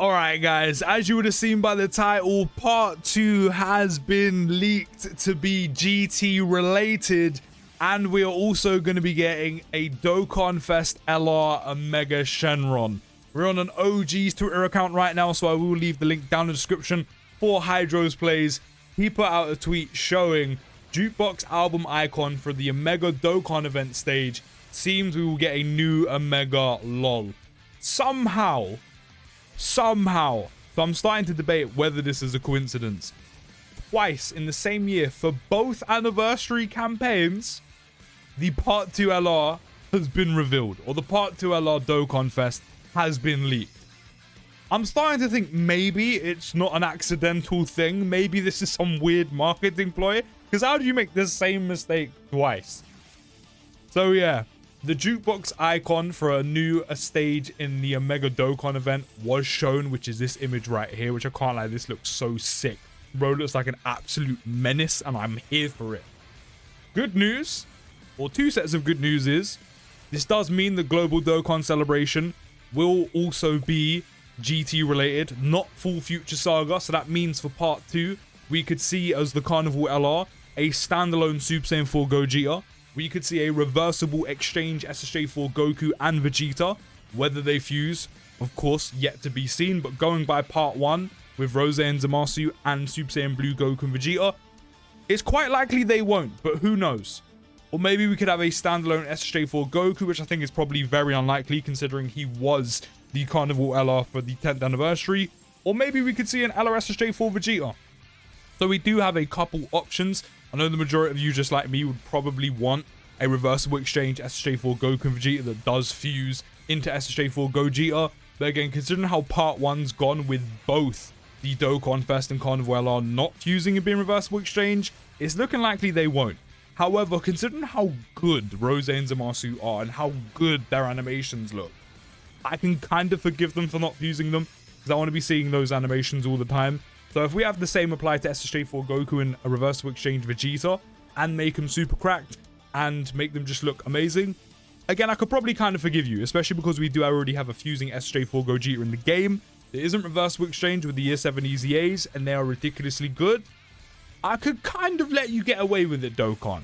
All right, guys, as you would have seen by the title, part 2 has been leaked to be GT related, and we are also going to be getting a Dokkanfest LR Omega Shenron. We're on an OG's Twitter account right now, so I will leave the link down in the description for Hydro's Plays. He put out a tweet showing Jukebox album icon for the Omega Dokkan event stage. Seems we will get a new Omega LOL. Somehow. So I'm starting to debate whether this is a coincidence. Twice in the same year for both anniversary campaigns, the Part 2 LR has been revealed, or the Part 2 LR Dokkanfest has been leaked. I'm starting to think maybe it's not an accidental thing. Maybe this is some weird marketing ploy. Because how do you make the same mistake twice? So yeah. The jukebox icon for a new stage in the Omega Dokkan event was shown, which is this image right here, which I can't lie, this looks so sick. Bro looks like an absolute menace, and I'm here for it. Good news, or two sets of good news is, this does mean the Global Dokkan Celebration will also be GT related, not full Future Saga, so that means for part 2, we could see as the Carnival LR, a standalone Super Saiyan 4 Gogeta. We could see a reversible exchange SSJ4 Goku and Vegeta. Whether they fuse, of course, yet to be seen. But going by part 1 with Rose and Zamasu and Super Saiyan Blue Goku and Vegeta, it's quite likely they won't, but who knows? Or maybe we could have a standalone SSJ4 Goku, which I think is probably very unlikely considering he was the Carnival LR for the 10th anniversary. Or maybe we could see an LR SSJ4 Vegeta. So we do have a couple options. I know the majority of you, just like me, would probably want a reversible exchange SSJ4 Goku and Vegeta that does fuse into SSJ4 Gogeta. But again, considering how part 1's gone with both the Dokkanfest and Carnival LR not fusing and being reversible exchange, it's looking likely they won't. However, considering how good Rose and Zamasu are and how good their animations look, I can kind of forgive them for not fusing them because I want to be seeing those animations all the time. So if we have the same apply to SSJ4 Goku and a reversible exchange Vegeta and make them super cracked and make them just look amazing, again, I could probably kind of forgive you, especially because we do already have a fusing SSJ4 Gogeta in the game. There isn't reversible exchange with the Year 7 EZAs and they are ridiculously good. I could kind of let you get away with it, Dokkan.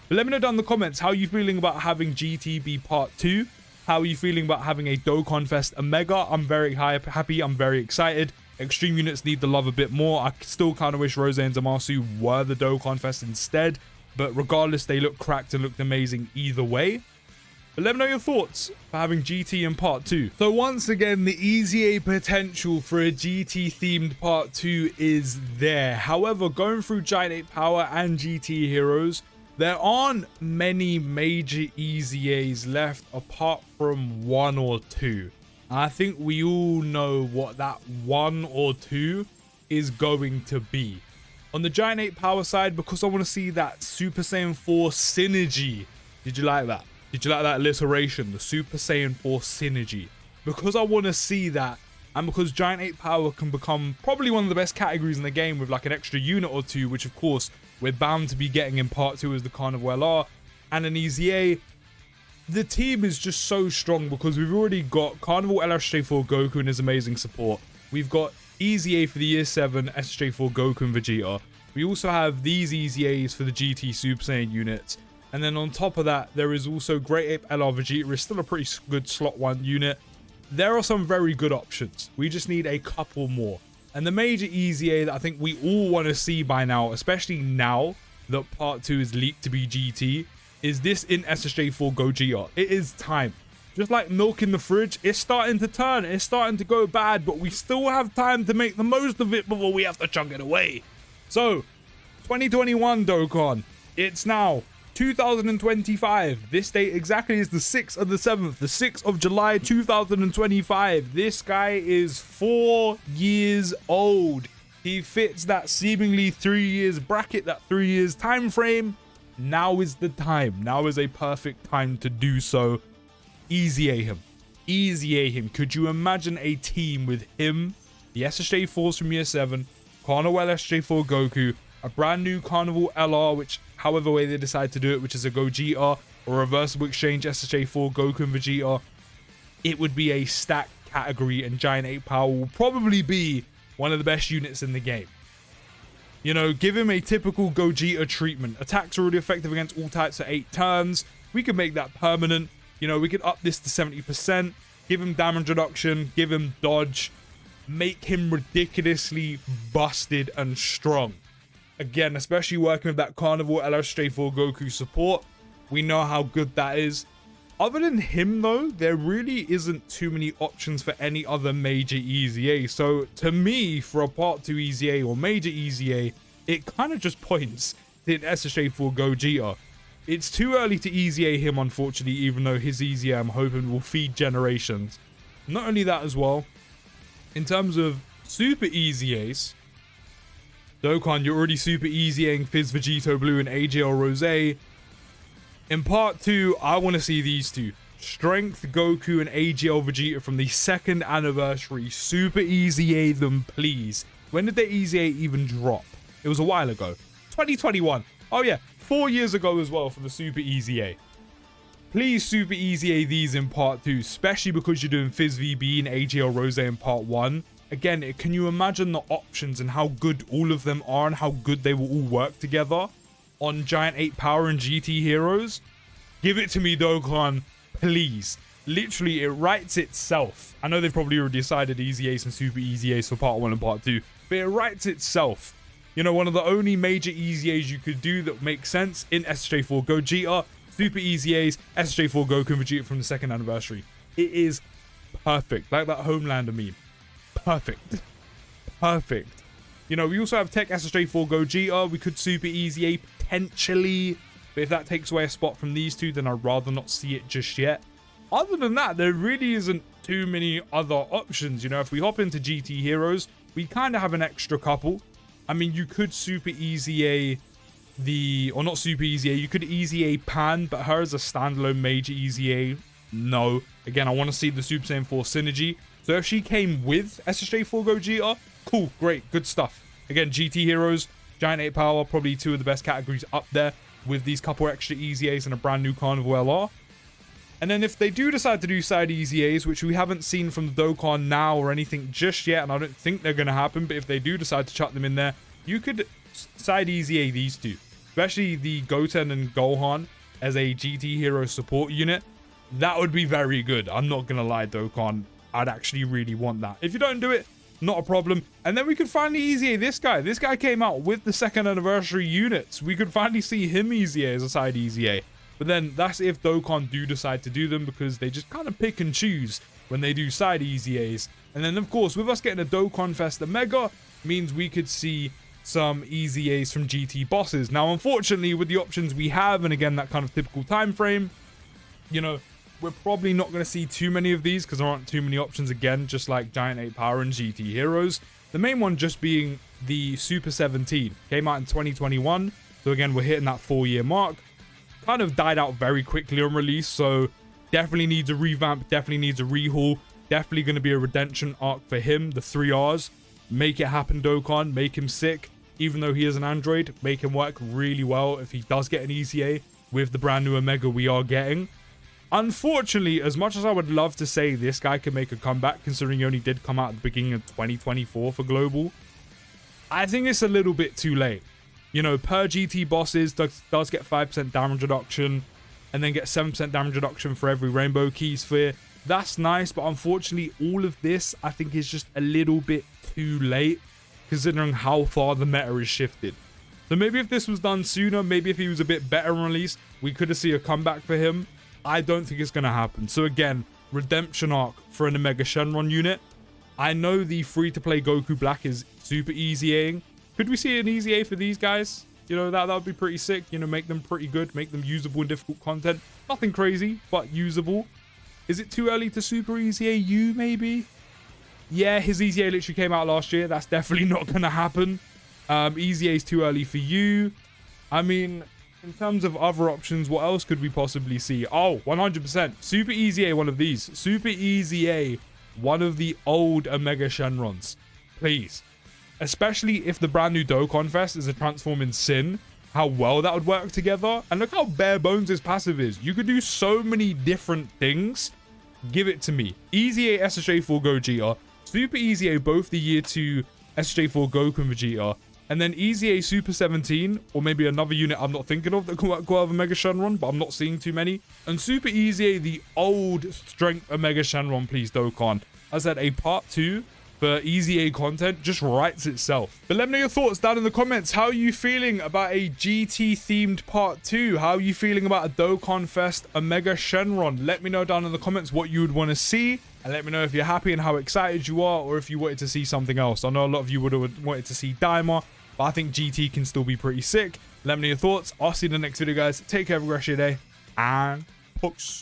But let me know down in the comments how you feeling about having GT be part 2. How are you feeling about having a Dokkanfest Omega? I'm very happy. I'm very excited. Extreme units need the love a bit more. I still kind of wish Rose and Zamasu were the Dokkanfest instead. But regardless, they look cracked and looked amazing either way. But let me know your thoughts for having GT in part 2. So once again, the EZA potential for a GT themed part 2 is there. However, going through Giant 8 Power and GT Heroes, there aren't many major EZAs left apart from 1 or 2. I think we all know what that 1 or 2 is going to be. On the Giant 8 Power side, because I want to see that Super Saiyan 4 synergy. Did you like that? Did you like that alliteration? The Super Saiyan 4 synergy. Because I want to see that, and because Giant 8 Power can become probably one of the best categories in the game with like an extra unit or 2, which of course we're bound to be getting in part 2 as the Carnival LR, and an EZA. The team is just so strong because we've already got Carnival LSJ4 Goku and his amazing support. We've got EZA for the Year 7 SJ4 Goku and Vegeta. We also have these EZAs for the GT Super Saiyan units. And then on top of that, there is also Great Ape LR Vegeta is still a pretty good slot 1 unit. There are some very good options. We just need a couple more. And the major EZA that I think we all want to see by now, especially now that part 2 is leaked to be GT, is this in SSJ4 Gogeta. It is time. Just like milk in the fridge, it's starting to turn. It's starting to go bad, but we still have time to make the most of it before we have to chug it away. So, 2021 Dokkan. It's now 2025. This date exactly is the 6th of the 7th, the 6th of July 2025. This guy is 4 years old. He fits that seemingly 3 years bracket, that 3 years time frame. Now is the time. Now is a perfect time to do so. EZA him. EZA him. Could you imagine a team with him, the SSJ4s from Year 7, Carnival SSJ4 Goku, a brand new Carnival LR, which however way they decide to do it, which is a Gogeta, or reversible exchange SSJ4 Goku and Vegeta, it would be a stacked category, and Giant 8 Power will probably be one of the best units in the game. You know, give him a typical Gogeta treatment. Attacks are already effective against all types for 8 turns. We could make that permanent. You know, we could up this to 70%. Give him damage reduction. Give him dodge. Make him ridiculously busted and strong. Again, especially working with that Carnival LSJ4 Goku support. We know how good that is. Other than him, though, there really isn't too many options for any other major EZA. So, to me, for a Part 2 EZA or major EZA, it kind of just points to an SSJ4 Gogeta. It's too early to EZA him, unfortunately, even though his EZA, I'm hoping, will feed generations. Not only that as well, in terms of Super EZAs, Dokkan, you're already Super EZAing Fizz Vegito Blue and AJL Rosé. In Part 2, I want to see these two. Strength Goku and AGL Vegeta from the 2nd anniversary. Super EZA them, please. When did the EZA even drop? It was a while ago. 2021. Oh yeah, 4 years ago as well for the Super EZA. Please Super EZA these in Part 2, especially because you're doing Fizz VB and AGL Rose in Part 1. Again, can you imagine the options and how good all of them are and how good they will all work together on Giant 8 Power and GT Heroes? Give it to me, Dokkan, please. Literally, it writes itself. I know they've probably already decided EZAs and Super EZAs for Part 1 and Part 2, but it writes itself. You know, one of the only major EZAs you could do that makes sense in SSJ4 Gogeta, Super EZAs, SSJ4 Goku and Vegeta from the 2nd anniversary. It is perfect, like that Homelander meme. Perfect. Perfect. You know, we also have Tech SSJ4 Gogeta. We could Super EZA potentially, but if that takes away a spot from these two, then I'd rather not see it just yet. Other than that, there really isn't too many other options. You know, if we hop into GT Heroes, we kind of have an extra couple. I mean, you could Super EZA or not Super EZA, you could EZA Pan, but her as a standalone major EZA, no. Again, I want to see the Super Saiyan 4 synergy. So if she came with SSJ4 Gogeta, cool, great, good stuff. Again, GT Heroes, Giant 8 Power, probably two of the best categories up there with these couple extra EZAs and a brand new Carnival LR. And then if they do decide to do side EZAs, which we haven't seen from the Dokkan now or anything just yet, and I don't think they're going to happen, but if they do decide to chuck them in there, you could side EZA these two. Especially the Goten and Gohan as a GT Hero support unit. That would be very good. I'm not going to lie, Dokkan. I'd actually really want that. If you don't do it, not a problem. And then we could finally EZA this guy. This guy came out with the 2nd anniversary units. We could finally see him EZA as a side EZA. But then that's if Dokkan do decide to do them, because they just kind of pick and choose when they do side EZAs. And then, of course, with us getting a Dokkanfest Mega, means we could see some EZAs from GT bosses. Now, unfortunately, with the options we have, and again, that kind of typical time frame, you know, we're probably not going to see too many of these because there aren't too many options, again, just like Giant 8 Power and GT Heroes. The main one just being the Super 17. Came out in 2021. So again, we're hitting that 4-year mark. Kind of died out very quickly on release. So definitely needs a revamp. Definitely needs a rehaul. Definitely going to be a redemption arc for him. The 3 Rs. Make it happen, Dokkan. Make him sick. Even though he is an android, make him work really well if he does get an EZA with the brand new Omega we are getting. Unfortunately, as much as I would love to say this guy can make a comeback, considering he only did come out at the beginning of 2024 for Global, I think it's a little bit too late. You know, per GT bosses does get 5% damage reduction, and then get 7% damage reduction for every Rainbow Key Sphere. That's nice, but unfortunately, all of this, I think, is just a little bit too late, considering how far the meta is shifted. So maybe if this was done sooner, maybe if he was a bit better on release, we could have seen a comeback for him. I don't think it's going to happen. So again, redemption arc for an Omega Shenron unit. I know the free-to-play Goku Black is super EZAing. Could we see an EZA for these guys? You know, that would be pretty sick. You know, make them pretty good. Make them usable in difficult content. Nothing crazy, but usable. Is it too early to super EZA you, maybe? Yeah, his EZA literally came out last year. That's definitely not going to happen. EZA is too early for you. I mean, in terms of other options, what else could we possibly see? Oh, 100%. Super EZA, one of these. Super EZA, one of the old Omega Shenrons. Please. Especially if the brand new Dokkanfest is a transform in Sin. How well that would work together. And look how bare bones his passive is. You could do so many different things Give it to me. Easy A SSJ4 Gogeta, Super Easy A both the year 2 SSJ4 Goku and Vegeta, and then Easy A Super 17, or maybe another unit I'm not thinking of that could out of a Mega Shenron, but I'm not seeing too many. And Super Easy A, the old Strength Omega Shenron, please, Dokkan. As I said, a part 2 for Easy A content just writes itself. But let me know your thoughts down in the comments. How are you feeling about a GT themed part 2? How are you feeling about a Dokkanfest Omega Shenron? Let me know down in the comments what you would want to see. And let me know if you're happy and how excited you are, or if you wanted to see something else. I know a lot of you would have wanted to see Daima, but I think GT can still be pretty sick. Let me know your thoughts. I'll see you in the next video, guys. Take care, have a great rest of your day, and peace.